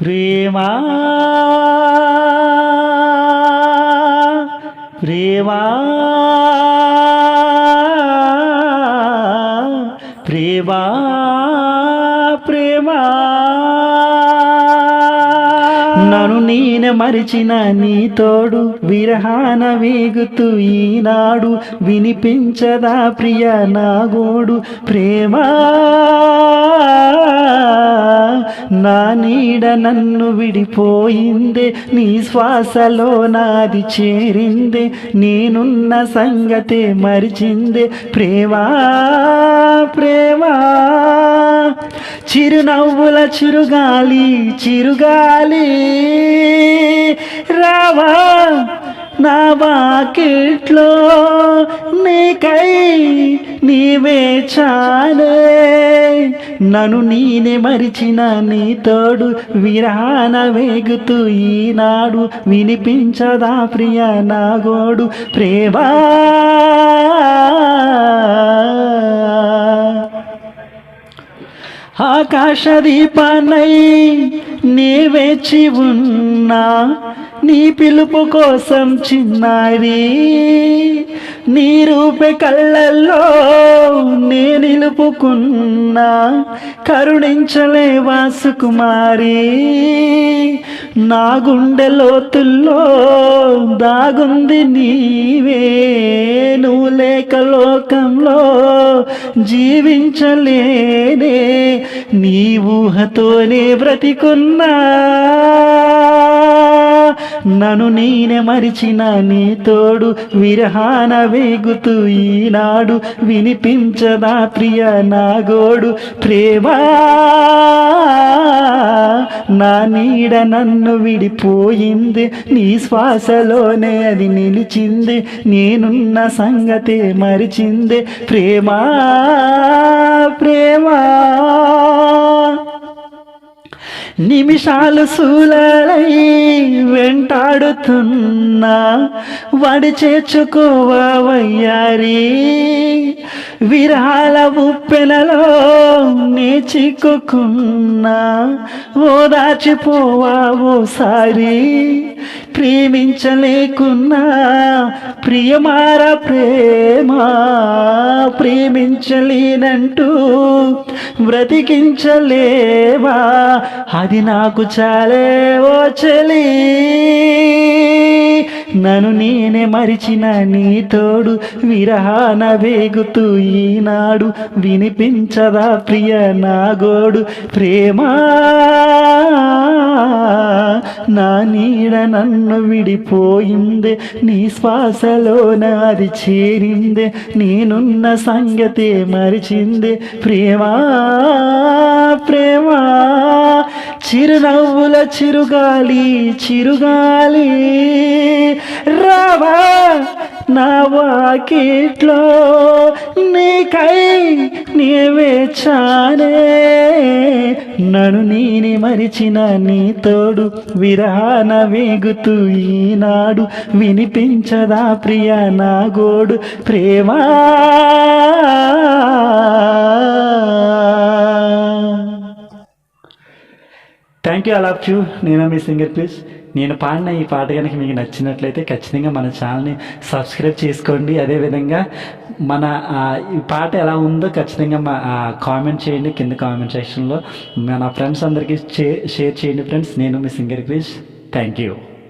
ప్రేమా ప్రేమా ప్రేమా ప్రేమా నన్ను నేనే మరిచిన నీ తోడు విరహాన వేగుతూ ఈనాడు వినిపించదా ప్రియ నా గోడు ప్రేమా నా నీడ నన్ను విడిపోయిందే నీ శ్వాసలో నాది చేరిందే నేనున్న సంగతే మరిచిందే ప్రేమా ప్రేమా చిరునవ్వుల చిరుగాలి చిరుగాలి రావా నా వాకిట్లో నీకై నీవే చాలే నన్ను నేనే మరిచిన నీ తోడు విరహాన వేగుతూ ఈనాడు వినిపించదా ప్రియ నా గోడు ప్రేమా ఆకాశ దీపానై నీ వేచి ఉన్నా నీ పిలుపు కోసం చిన్నారి నీ రూపే కళ్ళల్లో నే నిలుపుకున్నా కరుణించలేవా సుకుమారి నా గుండె లోతుల్లో దాగుంది నీవే నువ్వు లేక లోకంలో జీవించలేనే నీ ఊహతోనే బ్రతికున్నా నన్ను నేనే మరిచిన నీ తోడు విరహాన వేగుతూ ఈనాడు వినిపించదా ప్రియ నా గోడు ప్రేమా నా నీడ నన్ను విడిపోయింది నీ శ్వాసలోనే అది నిలిచింది నేనున్న సంగతే మరిచింది ప్రేమా ప్రేమా నిమిషాలు సూలై వెంటాడుతున్నా వాడి చేర్చుకోవా వయ్యారి విరహాల ఉప్పెనలో నే చిక్కుకున్నా ఓదాచిపోవా ఓసారి ప్రేమించలేకున్నా ప్రియమార ప్రేమా ప్రేమించలేనంటూ బ్రతికించలేవా అది నాకు చాలే ఓ చలి నన్ను నేనే మరిచిన నీ తోడు విరహాన వేగుతూ ఈనాడు వినిపించదా ప్రియ నా గోడు ప్రేమా నా నీడ నన్ను విడిపోయిందే నీ శ్వాసలో నాది చేరిందే నేనున్న సంగతే మరిచిందే ప్రేమా ప్రేమా చిరునవ్వుల చిరుగాలి చిరుగాలి రావా నా వాకిట్లో నీకై నీవే చానే నన్ను నేనే మరిచిన నీ తోడు విరహాన వేగుతూ ఈనాడు వినిపించదా ప్రియ నా గోడు ప్రేమా thank you all of you. నేను మీ సింగర్ ప్లీజ్. నేను పాడిన ఈ పాట కనుక మీకు నచ్చినట్లయితే ఖచ్చితంగా మన ఛానల్ని సబ్స్క్రైబ్ చేసుకోండి. అదేవిధంగా మన ఈ పాట ఎలా ఉందో ఖచ్చితంగా కామెంట్ చేయండి కింద కామెంట్ సెక్షన్లో. మన ఫ్రెండ్స్ అందరికీ షేర్ చేయండి ఫ్రెండ్స్. నేను మీ సింగర్ ప్లీజ్. Thank you.